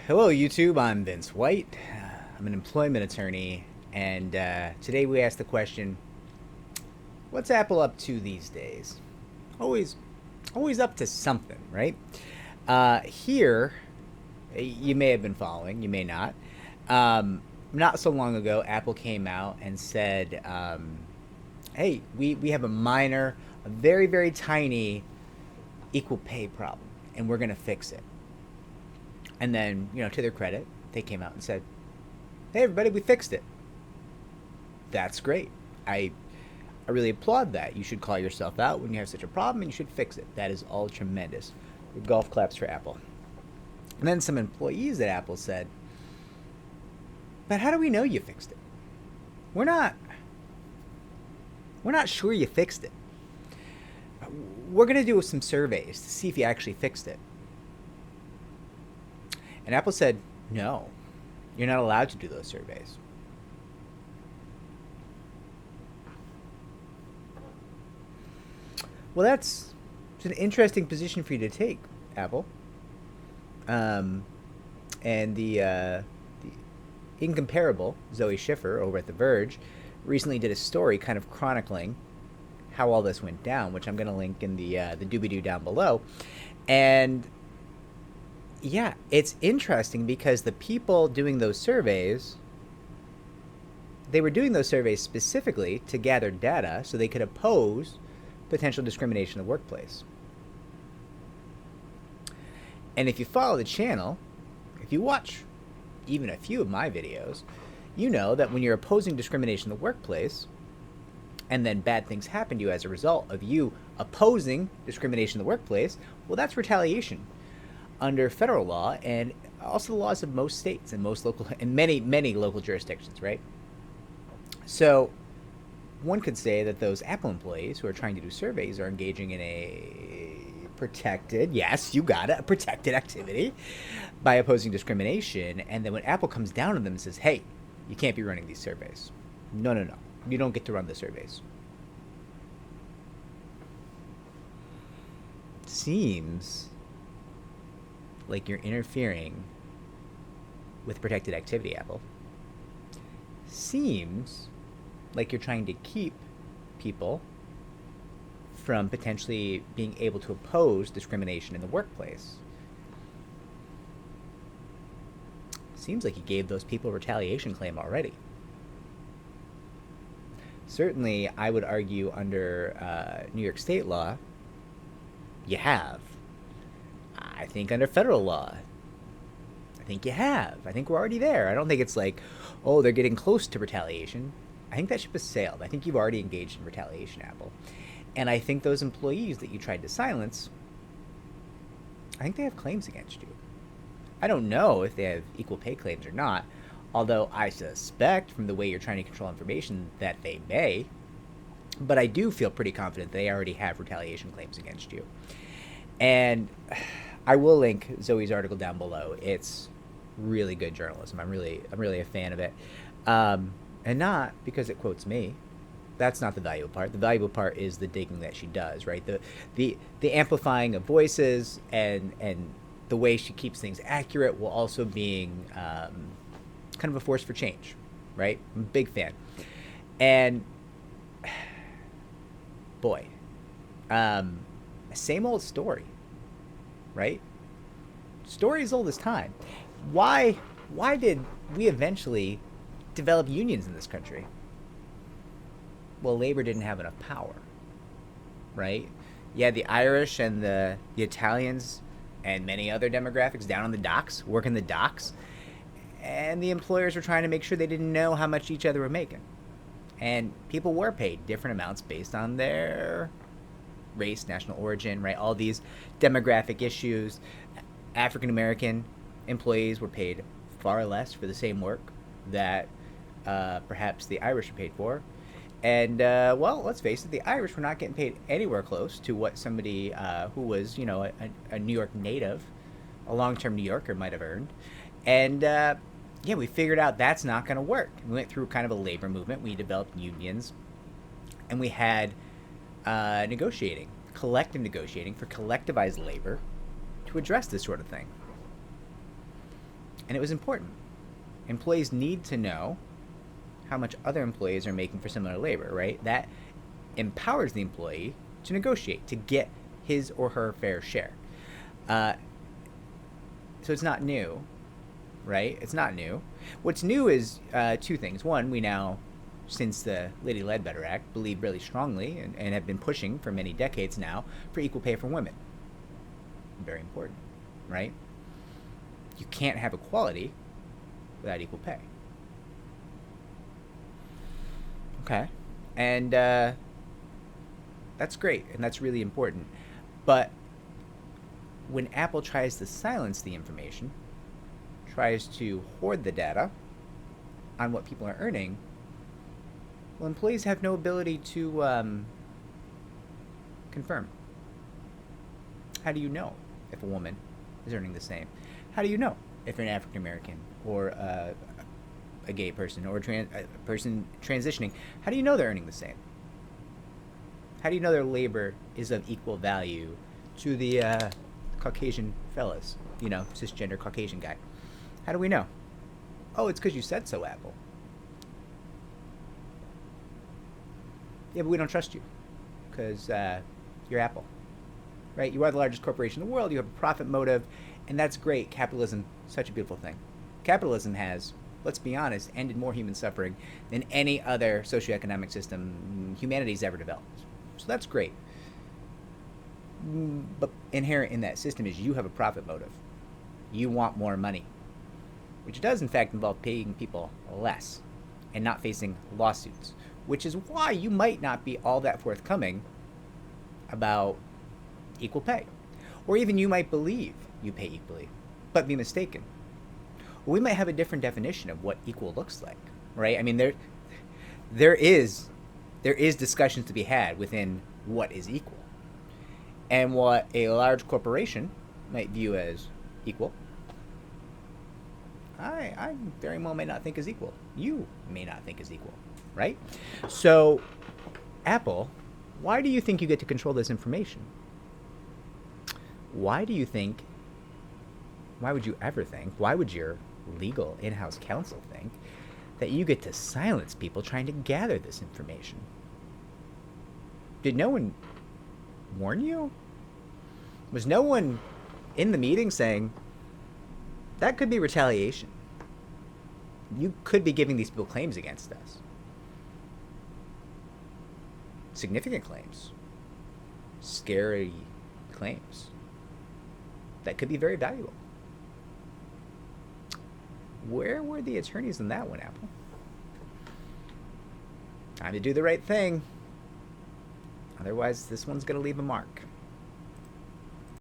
Hello, YouTube. I'm Vince White. I'm an employment attorney, and today we ask the question: what's Apple up to these days? Always, always up to something, right? Here, you may have been following, you may not. Not so long ago, Apple came out and said, "Hey, we have a very very tiny equal pay problem, and we're gonna fix it." And then, to their credit, they came out and said, "Hey, everybody, we fixed it." That's great. I really applaud that. You should call yourself out when you have such a problem, and you should fix it. That is all tremendous. Golf claps for Apple. And then some employees at Apple said, "But how do we know you fixed it? We're not we're not sure you fixed it. We're going to do some surveys to see if you actually fixed it." And Apple said, "No, you're not allowed to do those surveys." Well, that's an interesting position for you to take, Apple. Um, and the incomparable Zoe Schiffer over at The Verge recently did a story kind of chronicling how all this went down, which I'm going to link in the doobie doo down below. And yeah, it's interesting because the people doing those surveys, they were doing those surveys specifically to gather data so they could oppose potential discrimination in the workplace. And if you follow the channel, if you watch even a few of my videos, you know that when you're opposing discrimination in the workplace, and then bad things happen to you as a result of you opposing discrimination in the workplace, well, that's retaliation under federal law and also the laws of most states and many local jurisdictions, right? So one could say that those Apple employees who are trying to do surveys are engaging in a protected, yes, you got it, a protected activity by opposing discrimination. And then when Apple comes down on them and says, "Hey, you can't be running these surveys. No, no, no. You don't get to run the surveys." Seems like you're interfering with protected activity, Apple. Seems like you're trying to keep people from potentially being able to oppose discrimination in the workplace. Seems like you gave those people a retaliation claim already. Certainly, I would argue under New York state law, you have. I think under federal law, I think you have. I think we're already there. I don't think it's like, oh, they're getting close to retaliation. I think that ship has sailed. I think you've already engaged in retaliation, Apple. And I think those employees that you tried to silence, I think they have claims against you. I don't know if they have equal pay claims or not, although I suspect from the way you're trying to control information that they may. But I do feel pretty confident they already have retaliation claims against you. And I will link Zoe's article down below. It's really good journalism. I'm really a fan of it. And not because it quotes me. That's not the valuable part. The valuable part is the digging that she does, right? The amplifying of voices and the way she keeps things accurate while also being kind of a force for change, right? I'm a big fan. And boy, same old story, right? Story as old as time. Why did we eventually develop unions in this country? Well, labor didn't have enough power, right? You had the Irish and the Italians and many other demographics down on the docks, working the docks, and the employers were trying to make sure they didn't know how much each other were making. And people were paid different amounts based on their race, national origin, right? All these demographic issues. African American employees were paid far less for the same work that perhaps the Irish were paid for. And, well, let's face it, the Irish were not getting paid anywhere close to what somebody who was, a New York native, a long-term New Yorker might have earned. And, yeah, we figured out that's not going to work. We went through kind of a labor movement. We developed unions. And we had collective negotiating for collectivized labor to address this sort of thing. And it was important. Employees need to know how much other employees are making for similar labor, right? That empowers the employee to negotiate, to get his or her fair share. So it's not new, right? It's not new. What's new is two things. One, we now, since the Lady Ledbetter Act, believe really strongly and have been pushing for many decades now for equal pay for women. Very important, right? You can't have equality without equal pay. Okay. And that's great, and that's really important. But when Apple tries to silence the information, tries to hoard the data on what people are earning, well, employees have no ability to confirm. How do you know if a woman is earning the same? How do you know if you're an African American or a gay person or a person transitioning? How do you know they're earning the same? How do you know their labor is of equal value to the Caucasian fellas, cisgender Caucasian guy? How do we know? Oh, it's because you said so, Apple. Yeah, but we don't trust you because you're Apple, right? You are the largest corporation in the world. You have a profit motive, and that's great. Capitalism, such a beautiful thing. Capitalism has, let's be honest, ended more human suffering than any other socioeconomic system humanity's ever developed. So that's great. But inherent in that system is you have a profit motive. You want more money, which does in fact involve paying people less and not facing lawsuits, which is why you might not be all that forthcoming about equal pay. Or even you might believe you pay equally, but be mistaken. Or we might have a different definition of what equal looks like, right? I mean, there is discussions to be had within what is equal. And what a large corporation might view as equal, I very well may not think is equal. You may not think is equal, right? So, Apple, why do you think you get to control this information? Why would you ever think, why would your legal in-house counsel think that you get to silence people trying to gather this information? Did no one warn you? Was no one in the meeting saying, that could be retaliation? You could be giving these people claims against us. Significant claims. Scary claims. That could be very valuable. Where were the attorneys in that one, Apple? Time to do the right thing. Otherwise, this one's going to leave a mark.